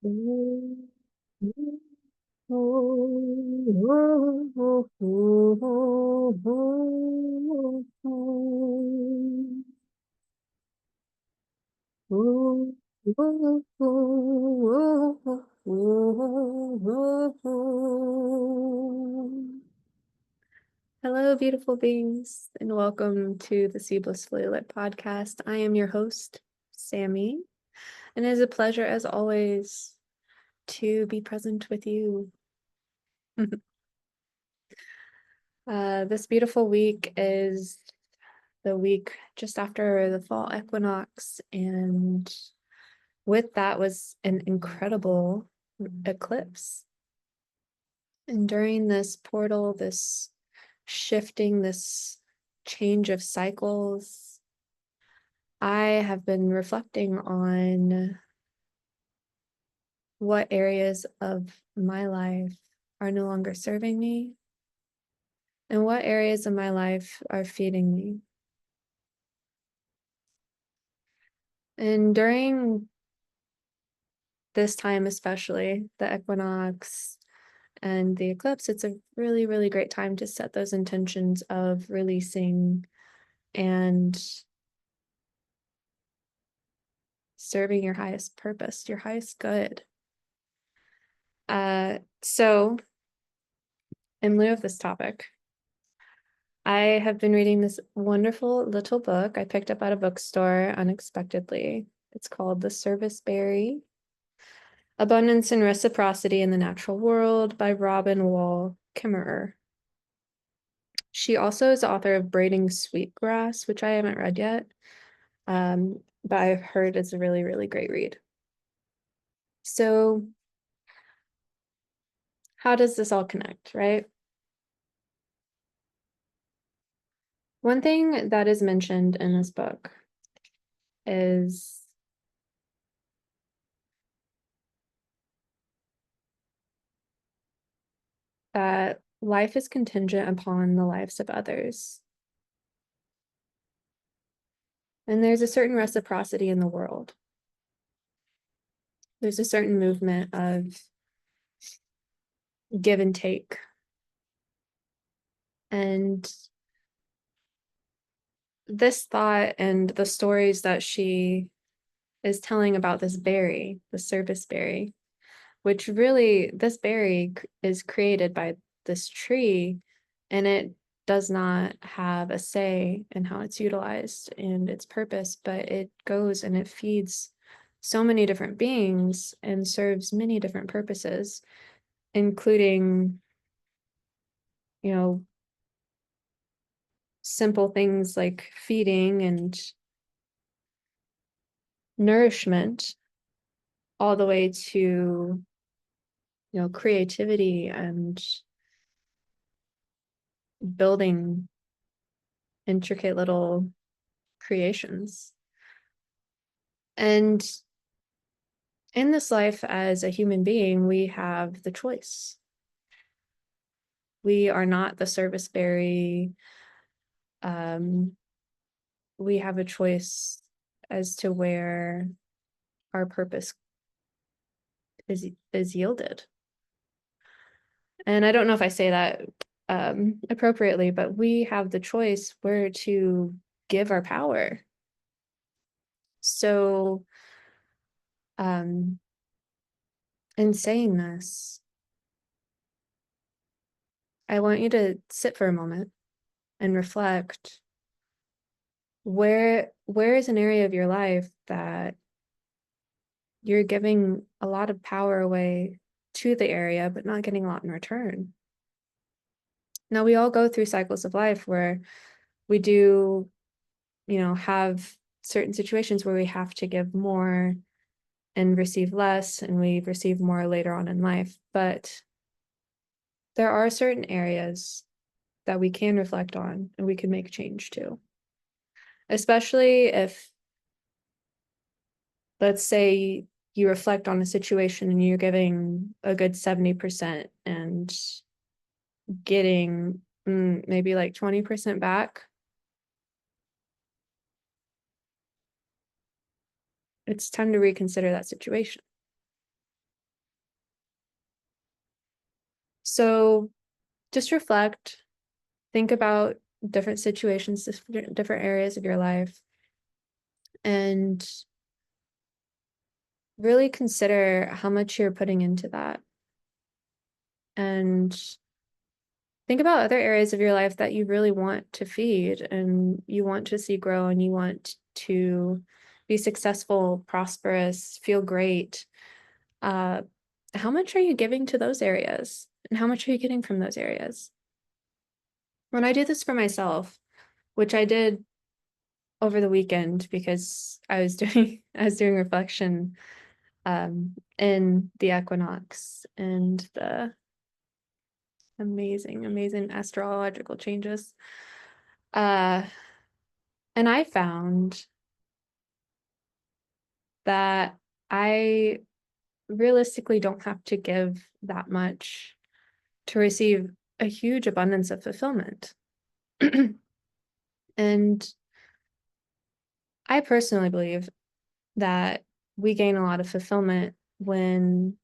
Hello, beautiful beings, and welcome to the Blissfully-lit podcast. I am your host, Sammy, and it is a pleasure, as always, to be present with you. This beautiful week is the week just after the fall equinox, and with that was an incredible eclipse. And during this portal, this shifting, this change of cycles, I have been reflecting on what areas of my life are no longer serving me and what areas of my life are feeding me. And during this time, especially the equinox and the eclipse, it's a really, really great time to set those intentions of releasing and serving your highest purpose, your highest good. So in lieu of this topic, I have been reading this wonderful little book I picked up at a bookstore unexpectedly. It's called The Service Berry: Abundance and Reciprocity in the Natural World by Robin Wall Kimmerer. She also is the author of Braiding Sweetgrass, which I haven't read yet, but I've heard it's a really, really great read. So how does this all connect, right? One thing that is mentioned in this book is that life is contingent upon the lives of others. And there's a certain reciprocity in the world. There's a certain movement of give and take. And this thought and the stories that she is telling about this berry, the service berry, which really, this berry is created by this tree, and it does not have a say in how it's utilized and its purpose, but it goes and it feeds so many different beings and serves many different purposes, including, simple things like feeding and nourishment, all the way to, creativity and building intricate little creations. And in this life, as a human being, we have the choice. We are not the service berry. We have a choice as to where our purpose is yielded. And I don't know if I say that appropriately, but we have the choice where to give our power. So, in saying this, I want you to sit for a moment and reflect, where is an area of your life that you're giving a lot of power away to the area, but not getting a lot in return. Now, we all go through cycles of life where we do, have certain situations where we have to give more and receive less, and we receive more later on in life. But there are certain areas that we can reflect on and we can make change to. Especially if, let's say, you reflect on a situation and you're giving a good 70% and getting maybe like 20% back. It's time to reconsider that situation. So just reflect, think about different situations, different areas of your life, and really consider how much you're putting into that. And think about other areas of your life that you really want to feed and you want to see grow and you want to be successful, prosperous, feel great. How much are you giving to those areas? And how much are you getting from those areas? When I do this for myself, which I did over the weekend because I was doing reflection in the Equinox and the amazing astrological changes. And I found that I realistically don't have to give that much to receive a huge abundance of fulfillment. And I personally believe that we gain a lot of fulfillment when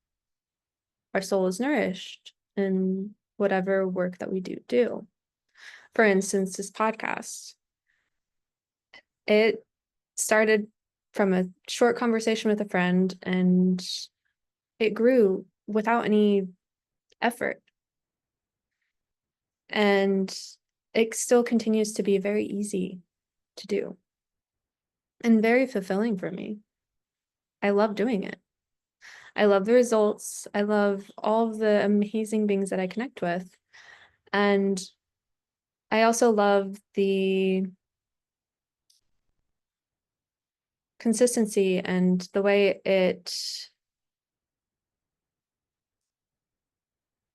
our soul is nourished in whatever work that we do. For instance, this podcast, it started from a short conversation with a friend and it grew without any effort. And it still continues to be very easy to do and very fulfilling for me. I love doing it. I love the results. I love all of the amazing beings that I connect with. And I also love the consistency and the way it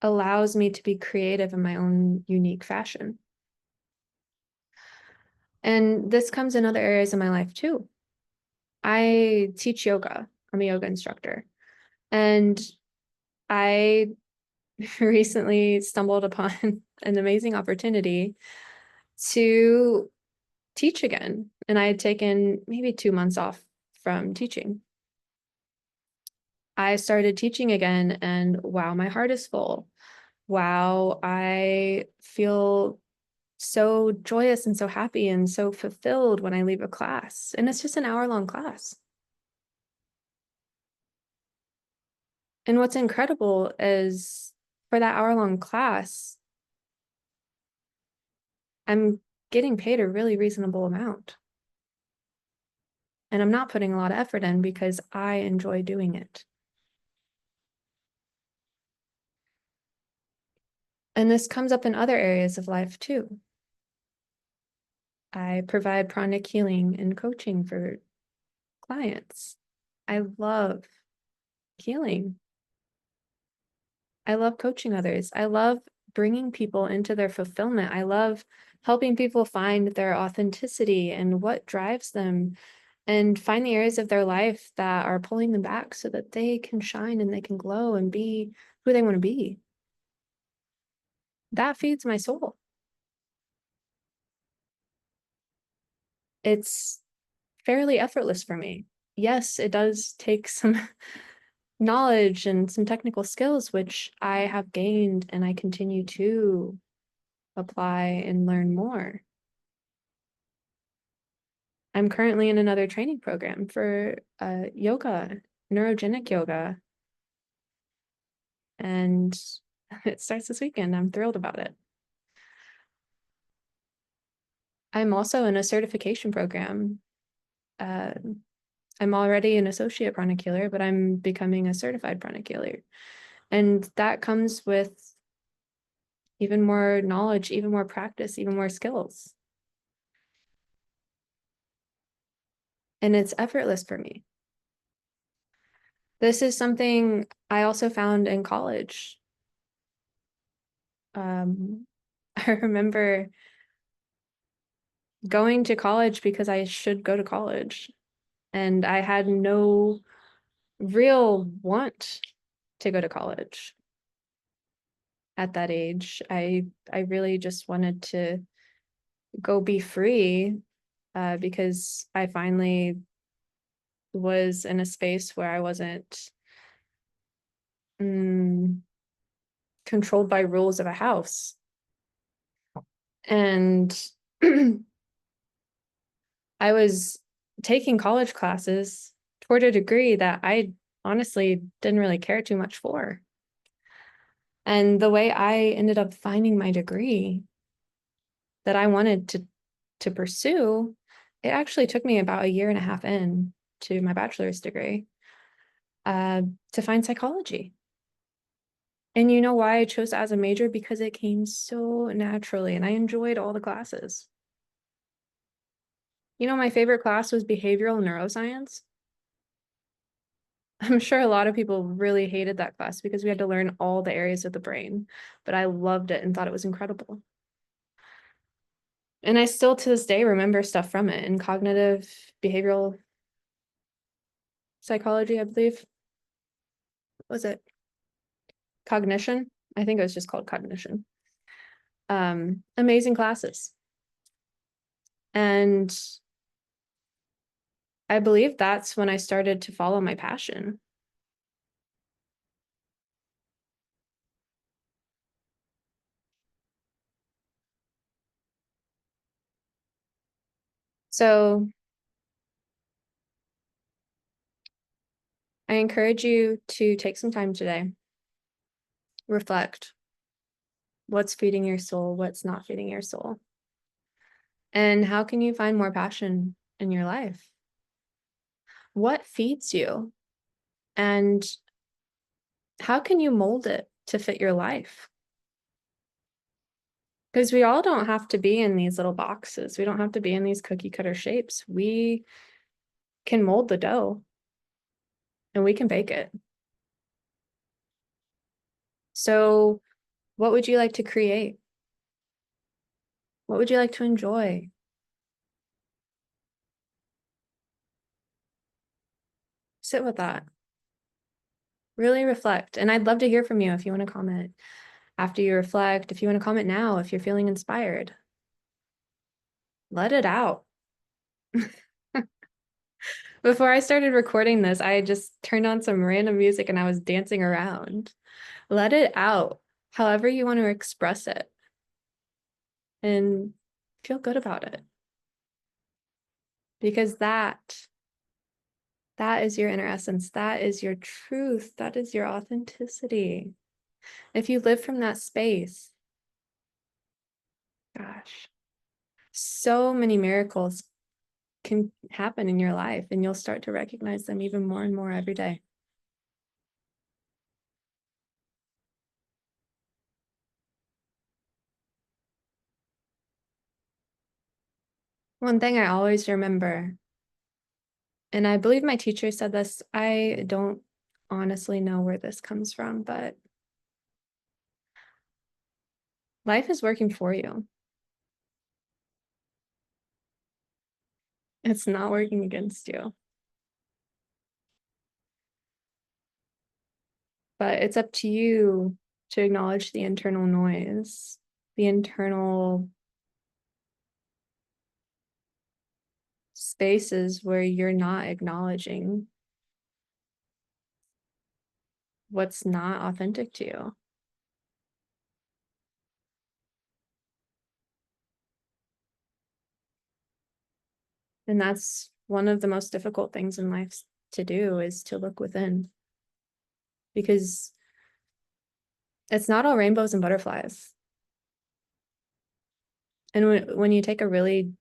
allows me to be creative in my own unique fashion. And this comes in other areas of my life too. I teach yoga. I'm a yoga instructor. And I recently stumbled upon an amazing opportunity to teach again. And I had taken maybe 2 months off from teaching. I started teaching again, and wow, my heart is full. Wow, I feel so joyous and so happy and so fulfilled when I leave a class. And it's just an hour-long class. And what's incredible is for that hour-long class, I'm getting paid a really reasonable amount. And I'm not putting a lot of effort in because I enjoy doing it. And this comes up in other areas of life too. I provide pranic healing and coaching for clients. I love healing. I love coaching others. I love bringing people into their fulfillment. I love helping people find their authenticity and what drives them and find the areas of their life that are pulling them back so that they can shine and they can glow and be who they want to be. That feeds my soul. It's fairly effortless for me. Yes, it does take some knowledge and some technical skills, which I have gained and I continue to apply and learn more. I'm currently in another training program for yoga, neurogenic yoga, and it starts this weekend. I'm thrilled about it. I'm also in a certification program. Uh, I'm already an associate pranic healer, but I'm becoming a certified pranic healer. And that comes with even more knowledge, even more practice, even more skills. And it's effortless for me. This is something I also found in college. I remember going to college because I should go to college. And I had no real want to go to college at that age. I really just wanted to go be free because I finally was in a space where I wasn't controlled by rules of a house. And I was taking college classes toward a degree that I honestly didn't really care too much for. And the way I ended up finding my degree that I wanted to pursue, it actually took me about a year and a half in to my bachelor's degree to find psychology. And you know why I chose it as a major? Because it came so naturally and I enjoyed all the classes. You know, my favorite class was behavioral neuroscience. I'm sure a lot of people really hated that class because we had to learn all the areas of the brain, but I loved it and thought it was incredible. And I still to this day remember stuff from it in cognitive behavioral psychology, I believe. What was it? Cognition? I think it was just called cognition. Amazing classes. And I believe that's when I started to follow my passion. So I encourage you to take some time today, reflect what's feeding your soul, what's not feeding your soul, and how can you find more passion in your life? What feeds you? And how can you mold it to fit your life? Because we all don't have to be in these little boxes. We don't have to be in these cookie cutter shapes. We can mold the dough and we can bake it. So, what would you like to create? What would you like to enjoy? Sit with that. Really reflect. And I'd love to hear from you if you want to comment after you reflect, if you want to comment now, if you're feeling inspired. Let it out. Before I started recording this, I just turned on some random music and I was dancing around. Let it out, however you want to express it, and feel good about it. Because that is your inner essence. That is your truth. That is your authenticity. If you live from that space, gosh, so many miracles can happen in your life and you'll start to recognize them even more and more every day. One thing I always remember, and I believe my teacher said this, I don't honestly know where this comes from, but life is working for you. It's not working against you. But it's up to you to acknowledge the internal noise, the internal spaces where you're not acknowledging what's not authentic to you. And that's one of the most difficult things in life to do, is to look within. Because it's not all rainbows and butterflies. And when you take a really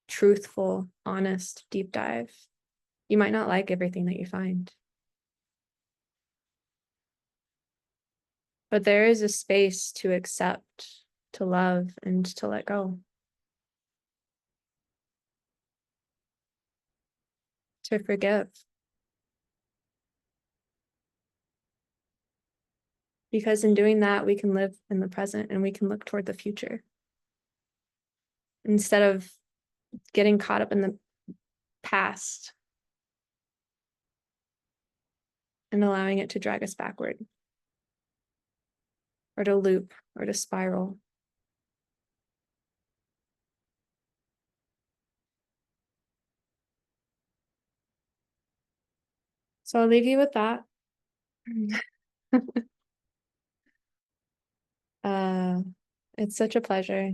truthful, honest, deep dive, you might not like everything that you find. But there is a space to accept, to love, and to let go. To forgive. Because in doing that, we can live in the present and we can look toward the future. Instead of getting caught up in the past and allowing it to drag us backward, or to loop, or to spiral. So I'll leave you with that. It's such a pleasure,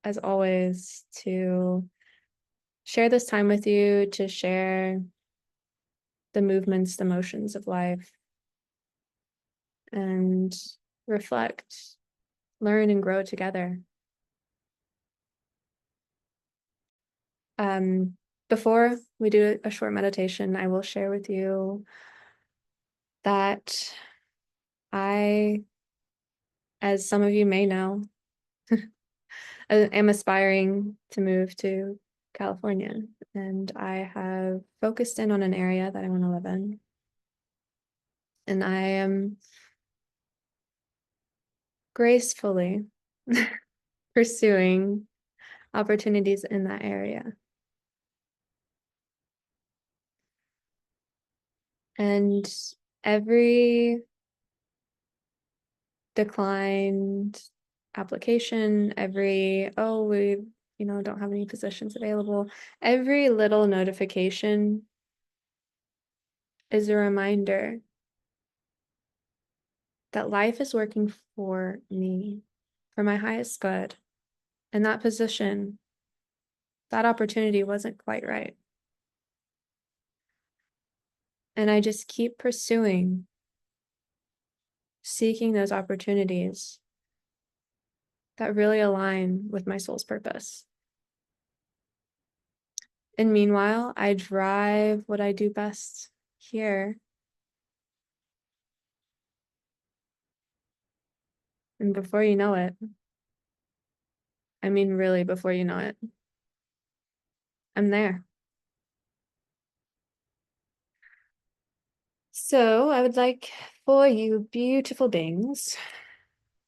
as always, to share this time with you, to share the movements, the motions of life, and reflect, learn, and grow together. Before we do a short meditation, I will share with you that I, as some of you may know, am aspiring to move to California, and I have focused in on an area that I want to live in. And I am gracefully pursuing opportunities in that area. And every declined application, every, oh, we, don't have any positions available, every little notification is a reminder that life is working for me, for my highest good. And that position, that opportunity wasn't quite right. And I just keep pursuing, seeking those opportunities that really align with my soul's purpose. And meanwhile, I drive what I do best here. And before you know it, I mean, really, before you know it, I'm there. So I would like for you beautiful beings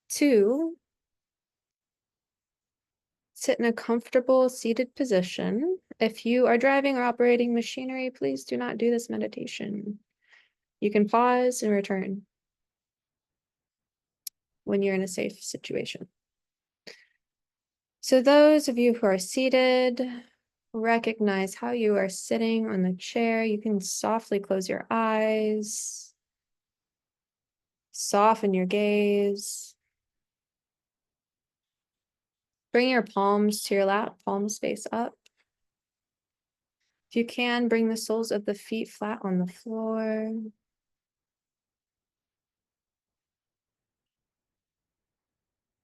to sit in a comfortable seated position. If you are driving or operating machinery, please do not do this meditation. You can pause and return when you're in a safe situation. So those of you who are seated, recognize how you are sitting on the chair. You can softly close your eyes, soften your gaze. Bring your palms to your lap, palms face up. If you can, bring the soles of the feet flat on the floor.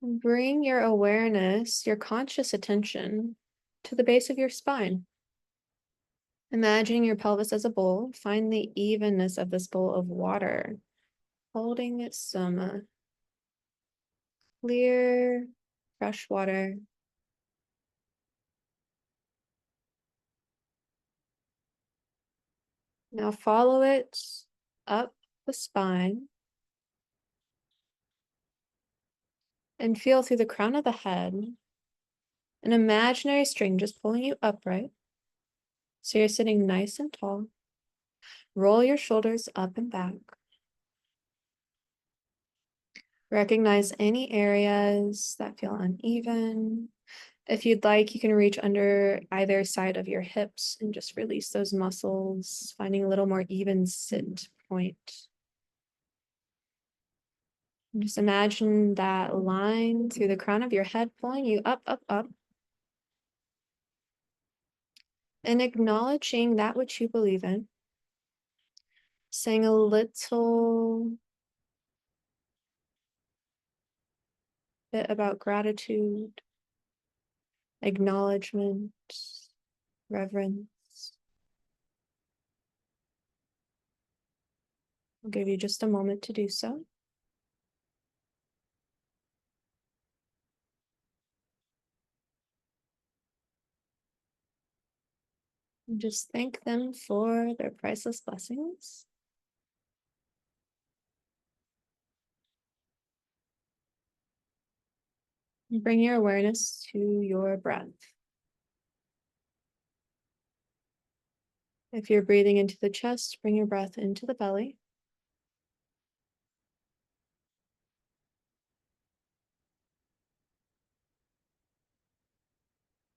Bring your awareness, your conscious attention to the base of your spine. Imagining your pelvis as a bowl, find the evenness of this bowl of water, holding it some clear, fresh water. Now follow it up the spine and feel through the crown of the head an imaginary string just pulling you upright. So you're sitting nice and tall. Roll your shoulders up and back. Recognize any areas that feel uneven. If you'd like, you can reach under either side of your hips and just release those muscles, finding a little more even sit point. And just imagine that line through the crown of your head pulling you up, up, up. And acknowledging that which you believe in. Saying a little bit about gratitude, acknowledgement, reverence. I'll give you just a moment to do so. And just thank them for their priceless blessings. And bring your awareness to your breath. If you're breathing into the chest, bring your breath into the belly.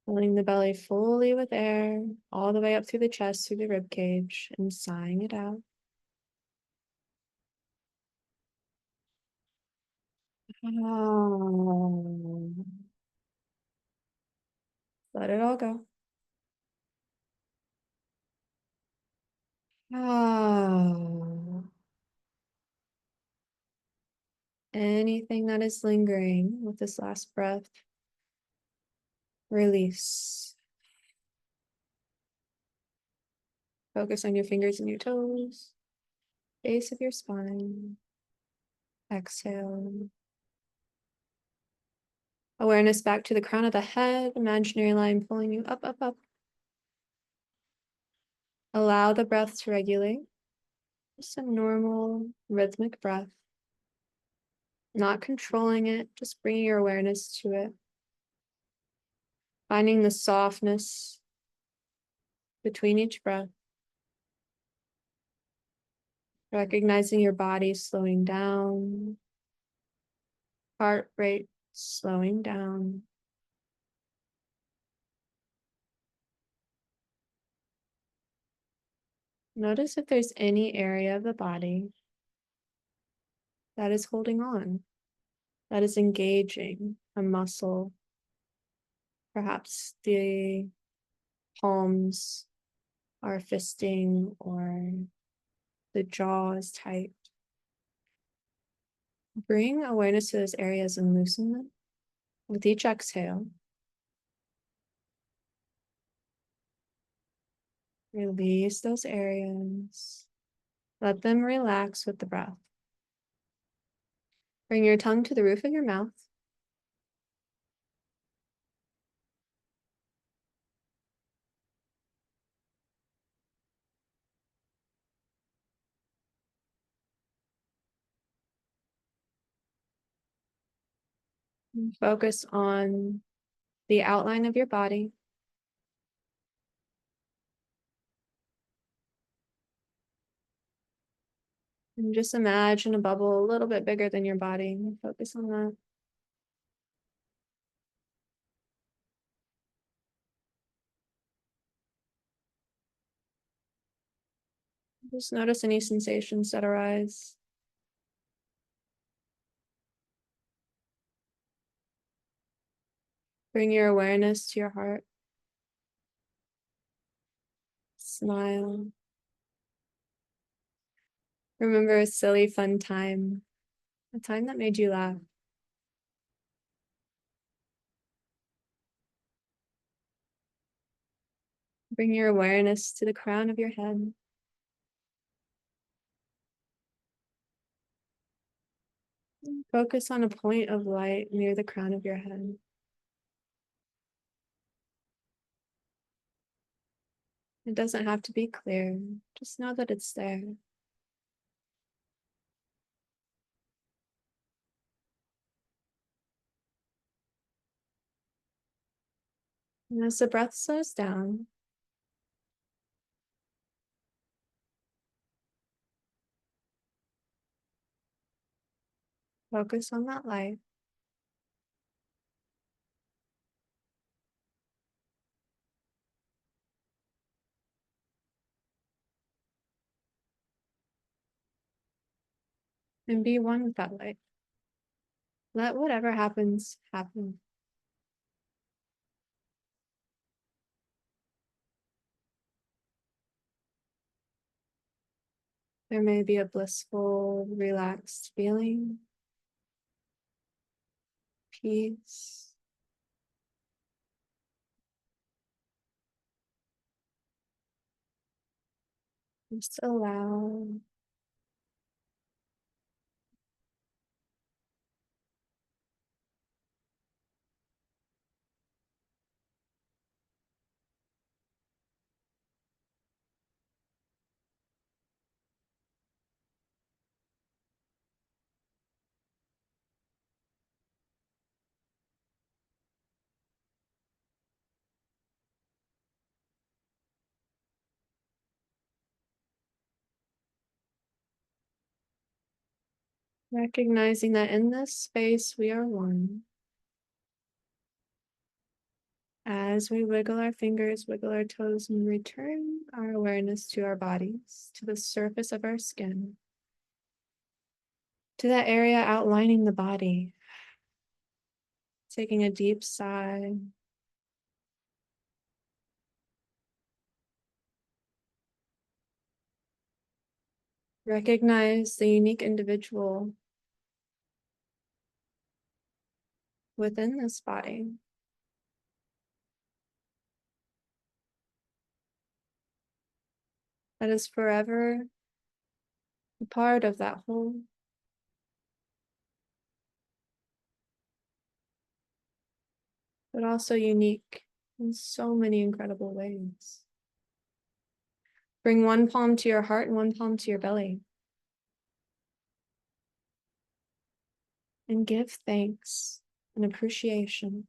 Filling the belly fully with air, all the way up through the chest, through the rib cage, and sighing it out. Oh. Let it all go. Oh. Anything that is lingering with this last breath, release. Focus on your fingers and your toes, base of your spine. Exhale. Awareness back to the crown of the head, imaginary line pulling you up, up, up. Allow the breath to regulate. Just a normal rhythmic breath. Not controlling it, just bringing your awareness to it. Finding the softness between each breath. Recognizing your body slowing down. Heart rate slowing down. Notice if there's any area of the body that is holding on, that is engaging a muscle. Perhaps the palms are fisting or the jaw is tight. Bring awareness to those areas and loosen them with each exhale. Release those areas. Let them relax with the breath. Bring your tongue to the roof of your mouth. And focus on the outline of your body. And just imagine a bubble a little bit bigger than your body. Focus on that. Just notice any sensations that arise. Bring your awareness to your heart. Smile. Remember a silly, fun time. A time that made you laugh. Bring your awareness to the crown of your head. Focus on a point of light near the crown of your head. It doesn't have to be clear. Just know that it's there. And as the breath slows down, focus on that light. And be one with that light. Let whatever happens, happen. There may be a blissful, relaxed feeling, peace. Just allow. Recognizing that in this space we are one. As we wiggle our fingers, wiggle our toes, and return our awareness to our bodies, to the surface of our skin, to that area outlining the body. Taking a deep sigh. Recognize the unique individual within this body. That is forever a part of that whole. But also unique in so many incredible ways. Bring one palm to your heart and one palm to your belly. And give thanks and appreciation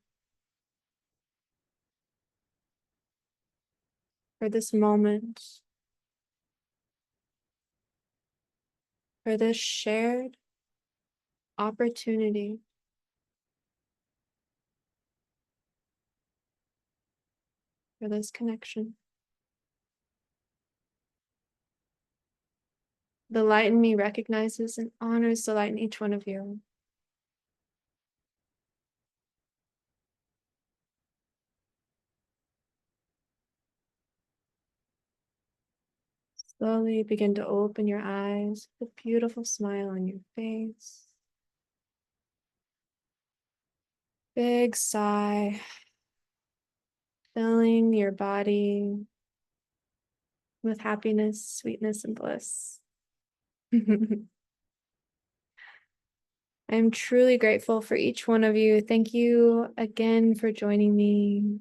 for this moment, for this shared opportunity for this connection. The light in me recognizes and honors the light in each one of you. Slowly begin to open your eyes with a beautiful smile on your face. Big sigh, filling your body with happiness, sweetness, and bliss. I'm truly grateful for each one of you. Thank you again for joining me.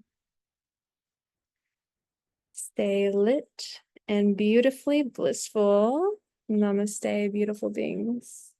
Stay lit and beautifully blissful. Namaste, beautiful beings.